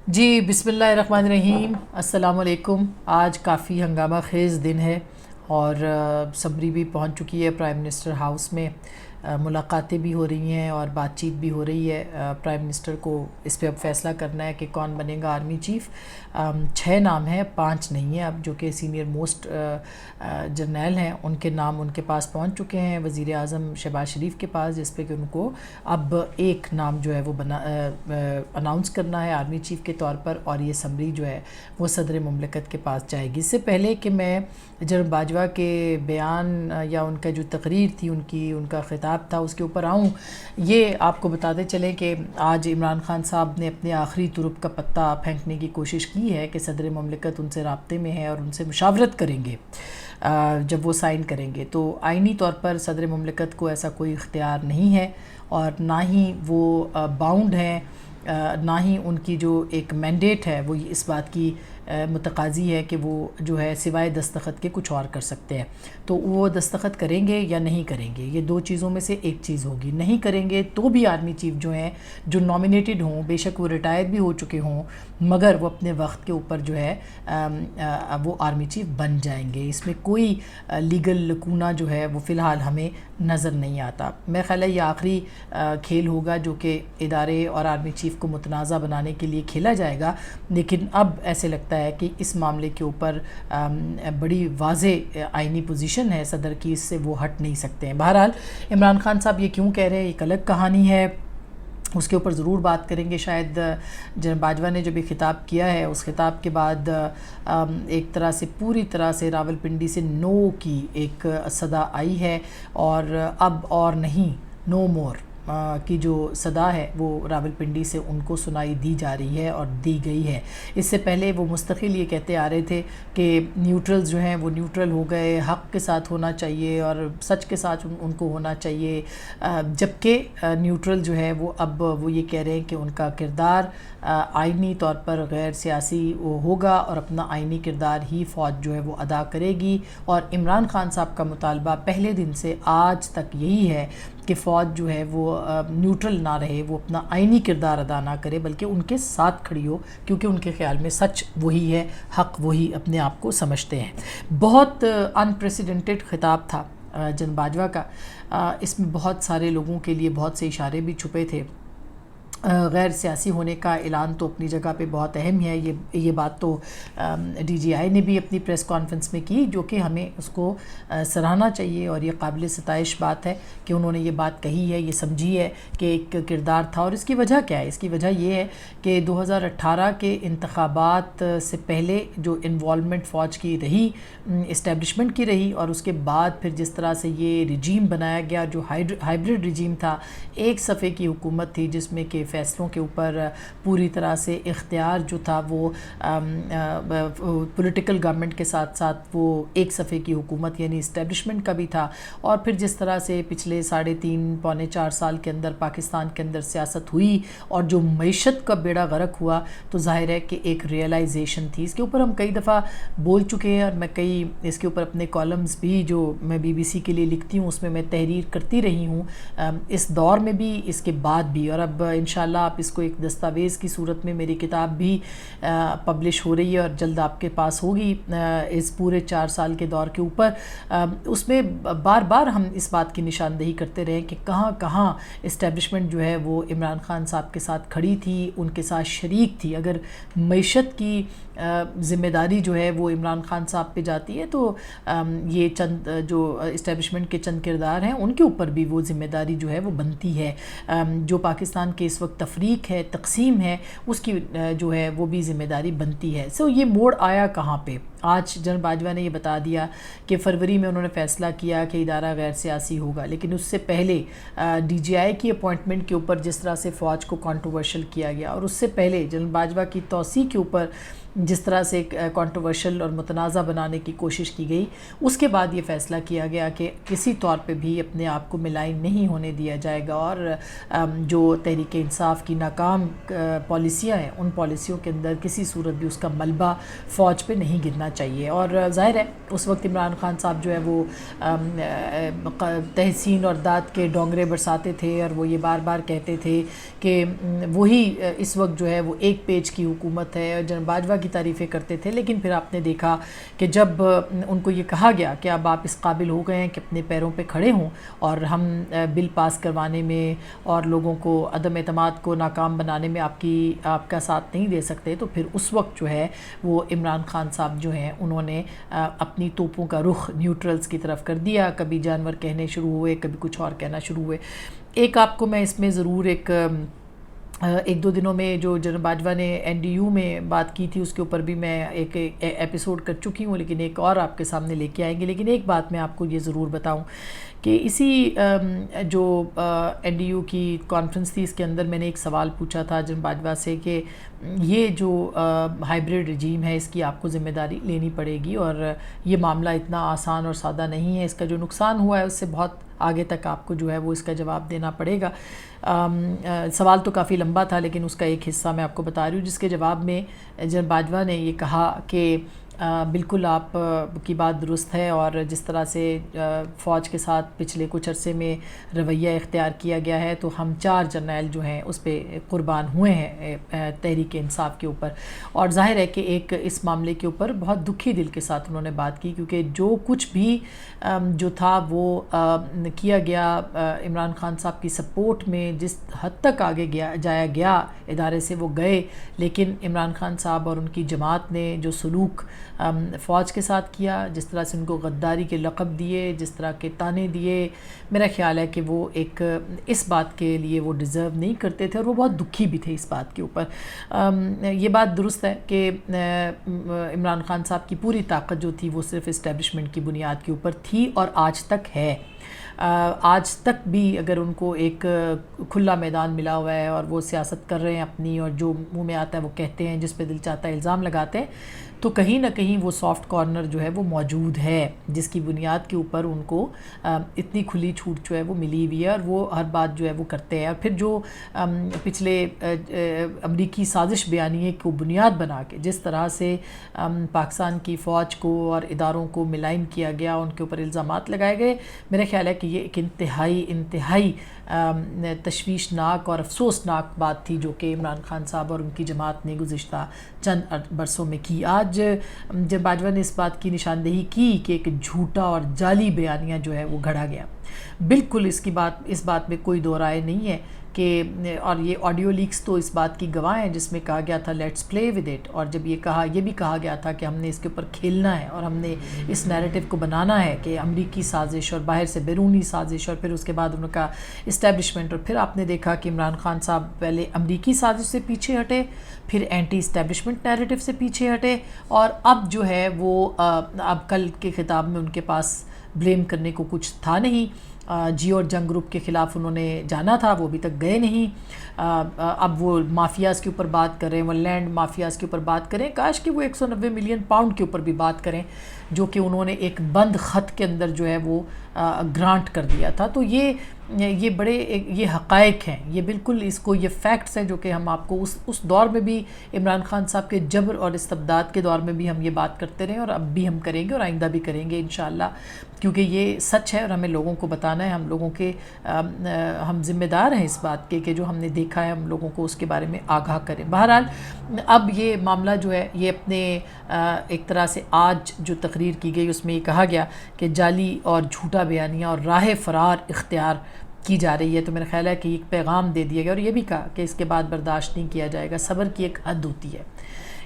جی بسم اللہ الرحمن الرحیم، السلام علیکم۔ آج کافی ہنگامہ خیز دن ہے اور سمری بھی پہنچ چکی ہے پرائم منسٹر ہاؤس میں، ملاقاتیں بھی ہو رہی ہیں اور بات چیت بھی ہو رہی ہے۔ پرائم منسٹر کو اس پہ اب فیصلہ کرنا ہے کہ کون بنے گا آرمی چیف۔ 6 نام ہیں، 5 نہیں ہیں اب، جو کہ سینئر موسٹ جرنیل ہیں، ان کے نام ان کے پاس پہنچ چکے ہیں وزیر اعظم شہباز شریف کے پاس، جس پہ کہ ان کو اب ایک نام جو ہے وہ اناؤنس کرنا ہے آرمی چیف کے طور پر، اور یہ سمری جو ہے وہ صدر مملکت کے پاس جائے گی۔ اس سے پہلے کہ میں جنرل باجوہ کے بیان یا ان کا جو تقریر تھی، ان کا خطاب تھا، اس کے اوپر آؤں، یہ آپ کو بتاتے چلیں کہ آج عمران خان صاحب نے اپنے آخری ترپ کا پتہ پھینکنے کی کوشش کی ہے کہ صدر مملکت ان سے رابطے میں ہے اور ان سے مشاورت کریں گے جب وہ سائن کریں گے۔ تو آئینی طور پر صدر مملکت کو ایسا کوئی اختیار نہیں ہے، اور نہ ہی وہ باؤنڈ ہیں، نہ ہی ان کی جو ایک مینڈیٹ ہے وہ اس بات کی متقاضی ہے کہ وہ جو ہے سوائے دستخط کے کچھ اور کر سکتے ہیں۔ تو وہ دستخط کریں گے یا نہیں کریں گے، یہ 2 چیزوں میں سے ایک چیز ہوگی۔ نہیں کریں گے تو بھی آرمی چیف جو ہیں، جو نامینیٹڈ ہوں، بے شک وہ ریٹائر بھی ہو چکے ہوں، مگر وہ اپنے وقت کے اوپر جو ہے وہ آرمی چیف بن جائیں گے۔ اس میں کوئی لیگل لکونہ جو ہے وہ فی الحال ہمیں نظر نہیں آتا۔ میرا خیال ہے یہ آخری کھیل ہوگا جو کہ ادارے اور آرمی چیف کو متنازع بنانے کے لیے کھیلا جائے گا، لیکن اب ایسے لگتا ہے کہ اس معاملے کے اوپر بڑی واضح آئینی پوزیشن ہے صدر کی، اس سے وہ ہٹ نہیں سکتے ہیں۔ بہرحال عمران خان صاحب یہ کیوں کہہ رہے ہیں، ایک الگ کہانی ہے، اس کے اوپر ضرور بات کریں گے۔ شاید جنرل باجوہ نے جو بھی خطاب کیا ہے، اس خطاب کے بعد ایک طرح سے پوری طرح سے راولپنڈی سے نو کی ایک صدا آئی ہے، اور اب اور نہیں، نو مور کی جو صدا ہے وہ راولپنڈی سے ان کو سنائی دی جا رہی ہے اور دی گئی ہے۔ اس سے پہلے وہ مستقل یہ کہتے آ رہے تھے کہ نیوٹرلز جو ہیں وہ نیوٹرل ہو گئے، حق کے ساتھ ہونا چاہیے اور سچ کے ساتھ ان کو ہونا چاہیے، جبکہ نیوٹرل جو ہے وہ اب وہ یہ کہہ رہے ہیں کہ ان کا کردار آئینی طور پر غیر سیاسی ہوگا اور اپنا آئینی کردار ہی فوج جو ہے وہ ادا کرے گی۔ اور عمران خان صاحب کا مطالبہ پہلے دن سے آج تک یہی ہے کہ فوج جو ہے وہ نیوٹرل نہ رہے، وہ اپنا آئینی کردار ادا نہ کرے، بلکہ ان کے ساتھ کھڑی ہو، کیونکہ ان کے خیال میں سچ وہی ہے، حق وہی اپنے آپ کو سمجھتے ہیں۔ بہت انپریسیڈنٹڈ خطاب تھا جنرل باجوہ کا، اس میں بہت سارے لوگوں کے لیے بہت سے اشارے بھی چھپے تھے۔ غیر سیاسی ہونے کا اعلان تو اپنی جگہ پہ بہت اہم ہے، یہ بات تو ڈی جی آئی نے بھی اپنی پریس کانفرنس میں کی، جو کہ ہمیں اس کو سراہنا چاہیے، اور یہ قابل ستائش بات ہے کہ انہوں نے یہ بات کہی ہے، یہ سمجھی ہے کہ ایک کردار تھا۔ اور اس کی وجہ کیا ہے؟ اس کی وجہ یہ ہے کہ 2018 کے انتخابات سے پہلے جو انوالومنٹ فوج کی رہی، اسٹیبلشمنٹ کی رہی، اور اس کے بعد پھر جس طرح سے یہ رجیم بنایا گیا جو ہائیبرڈ رجیم تھا، ایک صفحے کی حکومت تھی جس میں کہ فیصلوں کے اوپر پوری طرح سے اختیار جو تھا وہ پولیٹیکل گورنمنٹ کے ساتھ ساتھ وہ ایک صفحے کی حکومت یعنی اسٹیبلشمنٹ کا بھی تھا۔ اور پھر جس طرح سے پچھلے 3.5 پونے 4 سال کے اندر پاکستان کے اندر سیاست ہوئی اور جو معیشت کا بیڑا غرق ہوا، تو ظاہر ہے کہ ایک ریئلائزیشن تھی۔ اس کے اوپر ہم کئی دفعہ بول چکے ہیں، اور میں کئی اس کے اوپر اپنے کالمز بھی جو میں بی بی سی کے لیے لکھتی ہوں اس میں تحریر کرتی رہی ہوں، اس دور میں بھی، اس کے بعد بھی، اور اب انشاءاللہ آپ اس کو ایک دستاویز کی صورت میں میری کتاب بھی پبلش ہو رہی ہے اور جلد آپ کے پاس ہوگی اس پورے 4 سال کے دور کے اوپر۔ اس میں بار بار ہم اس بات کی نشاندہی کرتے رہے کہ کہاں کہاں اسٹیبلشمنٹ جو ہے وہ عمران خان صاحب کے ساتھ کھڑی تھی، ان کے ساتھ شریک تھی۔ اگر معیشت کی ذمہ داری جو ہے وہ عمران خان صاحب پہ جاتی ہے، تو یہ چند جو اسٹیبلشمنٹ کے چند کردار ہیں ان کے اوپر بھی وہ ذمہ داری جو ہے وہ بنتی ہے۔ جو پاکستان کے اس وقت تفریق ہے، تقسیم ہے، اس کی جو ہے وہ بھی ذمہ داری بنتی ہے۔ یہ موڑ آیا کہاں پہ؟ آج جنرل باجوہ نے یہ بتا دیا کہ فروری میں انہوں نے فیصلہ کیا کہ ادارہ غیر سیاسی ہوگا، لیکن اس سے پہلے ڈی جی آئی کی اپوائنٹمنٹ کے اوپر جس طرح سے فوج کو کانٹروورشل کیا گیا، اور اس سے پہلے جنرل باجوہ کی توسیع کے اوپر جس طرح سے کانٹروورشل اور متنازع بنانے کی کوشش کی گئی، اس کے بعد یہ فیصلہ کیا گیا کہ کسی طور پہ بھی اپنے آپ کو ملائن نہیں ہونے دیا جائے گا، اور جو تحریک انصاف کی ناکام پالیسیاں ہیں ان پالیسیوں کے اندر کسی صورت بھی اس کا ملبہ فوج پہ نہیں گرنا کرنا چاہیے. اور ظاہر ہے اس وقت عمران خان صاحب جو ہے وہ تحسین اور داد کے ڈونگرے برساتے تھے اور وہ یہ بار بار کہتے تھے کہ وہی اس وقت جو ہے وہ ایک پیج کی حکومت ہے, اور جنرل باجوہ کی تعریفیں کرتے تھے. لیکن پھر آپ نے دیکھا کہ جب ان کو یہ کہا گیا کہ اب آپ اس قابل ہو گئے ہیں کہ اپنے پیروں پہ کھڑے ہوں اور ہم بل پاس کروانے میں اور لوگوں کو عدم اعتماد کو ناکام بنانے میں آپ کا ساتھ نہیں دے سکتے, تو پھر اس وقت جو ہے وہ عمران خان صاحب جو ہیں انہوں نے اپنی توپوں کا رخ نیوٹرلز کی طرف کر دیا. کبھی جانور کہنے شروع ہوئے, کبھی کچھ اور کہنا شروع ہوئے. ایک آپ کو میں اس میں ضرور ایک دو دنوں میں جو جنرل باجوہ نے NDU میں بات کی تھی اس کے اوپر بھی میں ایک ایپیسوڈ کر چکی ہوں, لیکن ایک اور آپ کے سامنے لے کے آئیں گے. لیکن ایک بات میں آپ کو یہ ضرور بتاؤں کہ اسی جو NDU کی کانفرنس تھی اس کے اندر میں نے ایک سوال پوچھا تھا جنرل باجوہ سے کہ یہ جو ہائیبرڈ رجیم ہے اس کی آپ کو ذمہ داری لینی پڑے گی, اور یہ معاملہ اتنا آسان اور سادہ نہیں ہے, اس کا جو نقصان ہوا ہے اس سے بہت آگے تک آپ کو جو ہے وہ اس کا جواب دینا پڑے گا. سوال تو کافی لمبا تھا لیکن اس کا ایک حصہ میں آپ کو بتا رہی ہوں, جس کے جواب میں جنرل باجوہ نے یہ کہا کہ بالکل آپ کی بات درست ہے, اور جس طرح سے فوج کے ساتھ پچھلے کچھ عرصے میں رویہ اختیار کیا گیا ہے تو ہم 4 جرنیل جو ہیں اس پہ قربان ہوئے ہیں تحریک انصاف کے اوپر. اور ظاہر ہے کہ ایک اس معاملے کے اوپر بہت دکھی دل کے ساتھ انہوں نے بات کی, کیونکہ جو کچھ بھی جو تھا وہ کیا گیا عمران خان صاحب کی سپورٹ میں, جس حد تک آگے جایا گیا ادارے سے وہ گئے, لیکن عمران خان صاحب اور ان کی جماعت نے جو سلوک فوج کے ساتھ کیا, جس طرح سے ان کو غداری کے لقب دیے, جس طرح کے تانے دیے, میرا خیال ہے کہ وہ ایک اس بات کے لیے وہ ڈیزرو نہیں کرتے تھے, اور وہ بہت دکھی بھی تھے اس بات کے اوپر. یہ بات درست ہے کہ عمران خان صاحب کی پوری طاقت جو تھی وہ صرف اسٹیبلشمنٹ کی بنیاد کے اوپر تھی اور آج تک ہے. آج تک بھی اگر ان کو ایک کھلا میدان ملا ہوا ہے اور وہ سیاست کر رہے ہیں اپنی, اور جو منہ میں آتا ہے وہ کہتے ہیں, جس پہ دل چاہتا ہے الزام لگاتے ہیں, تو کہیں نہ کہیں وہ سافٹ کارنر جو ہے وہ موجود ہے, جس کی بنیاد کے اوپر ان کو اتنی کھلی چھوٹ جو ہے وہ ملی ہوئی ہے, اور وہ ہر بات جو ہے وہ کرتے ہیں. اور پھر جو پچھلے امریکی سازش بیانیے کو بنیاد بنا کے جس طرح سے پاکستان کی فوج کو اور اداروں کو ملائن کیا گیا, ان کے اوپر الزامات لگائے گئے, میرا خیال ہے کہ یہ ایک انتہائی تشویشناک اور افسوسناک بات تھی جو کہ عمران خان صاحب اور ان کی جماعت نے گزشتہ چند برسوں میں کی. آج جب باجوہ نے اس بات کی نشاندہی کی کہ ایک جھوٹا اور جعلی بیانیہ جو ہے وہ گھڑا گیا, بالکل اس بات میں کوئی دو رائے نہیں ہے کہ, اور یہ آڈیو لیکس تو اس بات کی گواہ ہیں جس میں کہا گیا تھا لیٹس پلے ود اٹ, اور جب یہ بھی کہا گیا تھا کہ ہم نے اس کے اوپر کھیلنا ہے اور ہم نے اس نیریٹو کو بنانا ہے کہ امریکی سازش اور باہر سے بیرونی سازش, اور پھر اس کے بعد ان کا اسٹیبلشمنٹ. اور پھر آپ نے دیکھا کہ عمران خان صاحب پہلے امریکی سازش سے پیچھے ہٹے, پھر اینٹی اسٹیبلشمنٹ نیریٹو سے پیچھے ہٹے, اور اب جو ہے وہ اب کل کے خطاب میں ان کے پاس بلیم کرنے کو کچھ تھا نہیں. جیو اور جنگ گروپ کے خلاف انہوں نے جانا تھا, وہ ابھی تک گئے نہیں. اب وہ مافیاز کے اوپر بات کریں, وہ لینڈ مافیاز کے اوپر بات کریں, کاش کہ وہ 190 ملین پاؤنڈ کے اوپر بھی بات کریں جو کہ انہوں نے ایک بند خط کے اندر جو ہے وہ گرانٹ کر دیا تھا. تو یہ بڑے یہ حقائق ہیں, یہ بالکل اس کو یہ فیکٹس ہیں جو کہ ہم آپ کو اس دور میں بھی عمران خان صاحب کے جبر اور استبداد کے دور میں بھی ہم یہ بات کرتے رہے, اور اب بھی ہم کریں گے اور آئندہ بھی کریں گے انشاءاللہ, کیونکہ یہ سچ ہے اور ہمیں لوگوں کو بتانا ہے. ہم ذمہ دار ہیں اس بات کے کہ جو ہم نے دیکھا ہے ہم لوگوں کو اس کے بارے میں آگاہ کریں. بہرحال اب یہ معاملہ جو ہے یہ اپنے ایک طرح سے آج جو تقریر کی گئی اس میں یہ کہا گیا کہ جعلی اور جھوٹا بیانیہ اور راہ فرار اختیار کی جا رہی ہے. تو میرا خیال ہے کہ ایک پیغام دے دیا گیا, اور یہ بھی کہا کہ اس کے بعد برداشت نہیں کیا جائے گا. صبر کی ایک حد ہوتی ہے,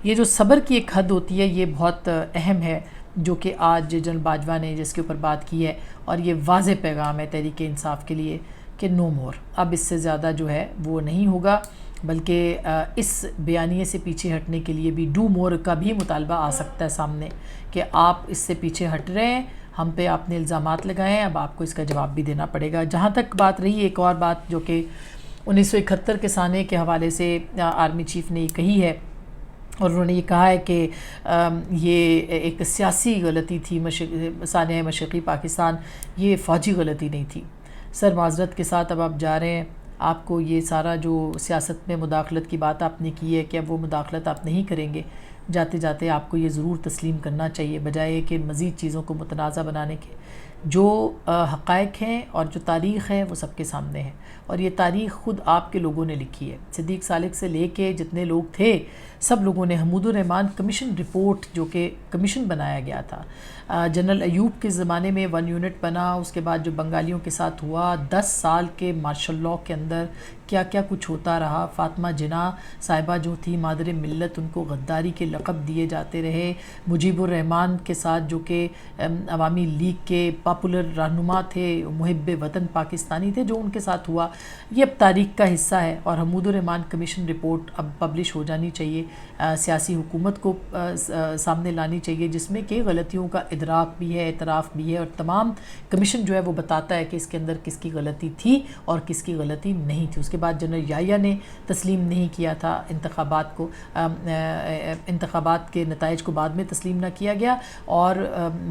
یہ جو صبر کی ایک حد ہوتی ہے یہ بہت اہم ہے, جو کہ آج جنرل باجوہ نے جس کے اوپر بات کی ہے, اور یہ واضح پیغام ہے تحریک انصاف کے لیے کہ نو مور, اب اس سے زیادہ جو ہے وہ نہیں ہوگا. بلکہ اس بیانیے سے پیچھے ہٹنے کے لیے بھی ڈو مور کا بھی مطالبہ آ سکتا ہے سامنے کہ آپ اس سے پیچھے ہٹ رہے ہیں, ہم پہ آپ نے الزامات لگائے ہیں, اب آپ کو اس کا جواب بھی دینا پڑے گا. جہاں تک بات رہی ایک اور بات جو کہ 1971 کے سانے کے حوالے سے آرمی چیف نے یہ کہی ہے, اور انہوں نے یہ کہا ہے کہ یہ ایک سیاسی غلطی تھی سانحہ مشرقی پاکستان, یہ فوجی غلطی نہیں تھی. سر معذرت کے ساتھ اب آپ جا رہے ہیں آپ کو یہ سارا جو سیاست میں مداخلت کی بات آپ نے کی ہے کہ اب وہ مداخلت آپ نہیں کریں گے، جاتے جاتے آپ کو یہ ضرور تسلیم کرنا چاہیے، بجائے کہ مزید چیزوں کو متنازع بنانے کے۔ جو حقائق ہیں اور جو تاریخ ہے وہ سب کے سامنے ہے، اور یہ تاریخ خود آپ کے لوگوں نے لکھی ہے۔ صدیق سالک سے لے کے جتنے لوگ تھے سب لوگوں نے، حمود الرحمن کمیشن رپورٹ جو کہ کمیشن بنایا گیا تھا، جنرل ایوب کے زمانے میں 1 یونٹ بنا، اس کے بعد جو بنگالیوں کے ساتھ ہوا، 10 سال کے مارشل لاء کے اندر کیا کیا کچھ ہوتا رہا۔ فاطمہ جناح صاحبہ جو تھی مادر ملت، ان کو غداری کے لقب دیے جاتے رہے۔ مجیب الرحمن کے ساتھ جو کہ عوامی لیگ کے پاپولر رہنما تھے، محب وطن پاکستانی تھے، جو ان کے ساتھ ہوا، یہ اب تاریخ کا حصہ ہے۔ اور حمود الرحمن کمیشن رپورٹ اب پبلش ہو جانی چاہیے، سیاسی حکومت کو سامنے لانی چاہیے، جس میں کہ غلطیوں کا ادراک بھی ہے، اعتراف بھی ہے، اور تمام کمیشن جو ہے وہ بتاتا ہے کہ اس کے اندر کس کی غلطی تھی اور کس کی غلطی نہیں تھی۔ اس کے بعد جنرل یحییٰ نے تسلیم نہیں کیا تھا انتخابات کو، انتخابات کے نتائج کو بعد میں تسلیم نہ کیا گیا اور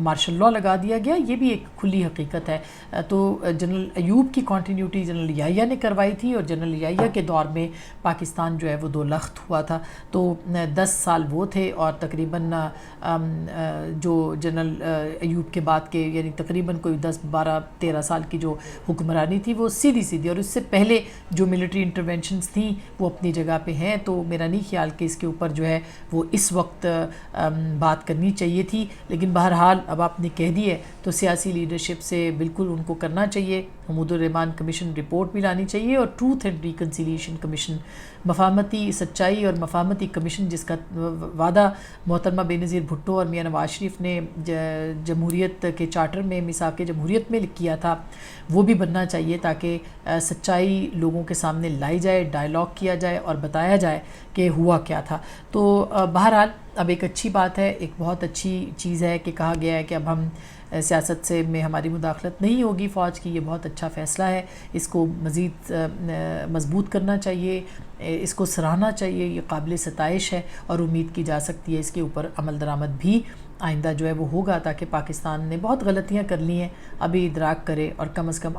مارشل لاء لگا دیا گیا، یہ بھی ایک کھلی حقیقت ہے۔ تو جنرل ایوب کی کنٹینیوٹی جنرل یحییٰ نے کروائی تھی، اور جنرل یحییٰ کے دور میں پاکستان جو ہے وہ 2 لخت ہوا تھا۔ تو 10 سال وہ تھے، اور تقریباً جو جنرل ایوب کے بعد کے یعنی تقریباً کوئی 10 12 13 سال کی جو حکمرانی تھی وہ سیدھی سیدھی، اور اس سے پہلے جو ملٹری انٹرونشنز تھیں وہ اپنی جگہ پہ ہیں۔ تو میرا نہیں خیال کہ اس کے اوپر جو ہے وہ اس وقت بات کرنی چاہیے تھی، لیکن بہرحال اب آپ نے کہہ دی ہے تو سیاسی لیڈرشپ سے بالکل ان کو کرنا چاہیے۔ حمود الرحمن کمیشن رپورٹ بھی لانی چاہیے، اور ٹروتھ اینڈ ریکنسیلیشن کمیشن، مفاہمتی سچائی اور مفاہمتی کمیشن، جس کا وعدہ محترمہ بینظیر بھٹو اور میاں نواز شریف نے جمہوریت کے چارٹر میں، میثاق جمہوریت میں کیا تھا، وہ بھی بننا چاہیے، تاکہ سچائی لوگوں کے سامنے لائی جائے، ڈائلاگ کیا جائے اور بتایا جائے کہ ہوا کیا تھا۔ تو بہرحال اب ایک اچھی بات ہے، ایک بہت اچھی چیز ہے کہ کہا گیا ہے کہ اب ہم سیاست سے میں ہماری مداخلت نہیں ہوگی فوج کی، یہ بہت اچھا فیصلہ ہے، اس کو مزید مضبوط کرنا چاہیے، اس کو سراہنا چاہیے، یہ قابل ستائش ہے، اور امید کی جا سکتی ہے اس کے اوپر عمل درآمد بھی آئندہ جو ہے وہ ہوگا، تاکہ پاکستان نے بہت غلطیاں کر لی ہیں، ابھی ادراک کرے، اور کم از کم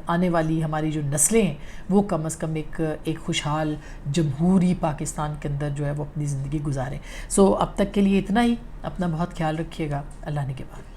آنے والی ہماری جو نسلیں ہیں وہ کم از کم ایک خوشحال جمہوری پاکستان کے اندر جو ہے وہ اپنی زندگی گزاریں۔ اب تک کے لیے اتنا ہی، اپنا بہت خیال رکھیے گا، اللہ نے کے بعد۔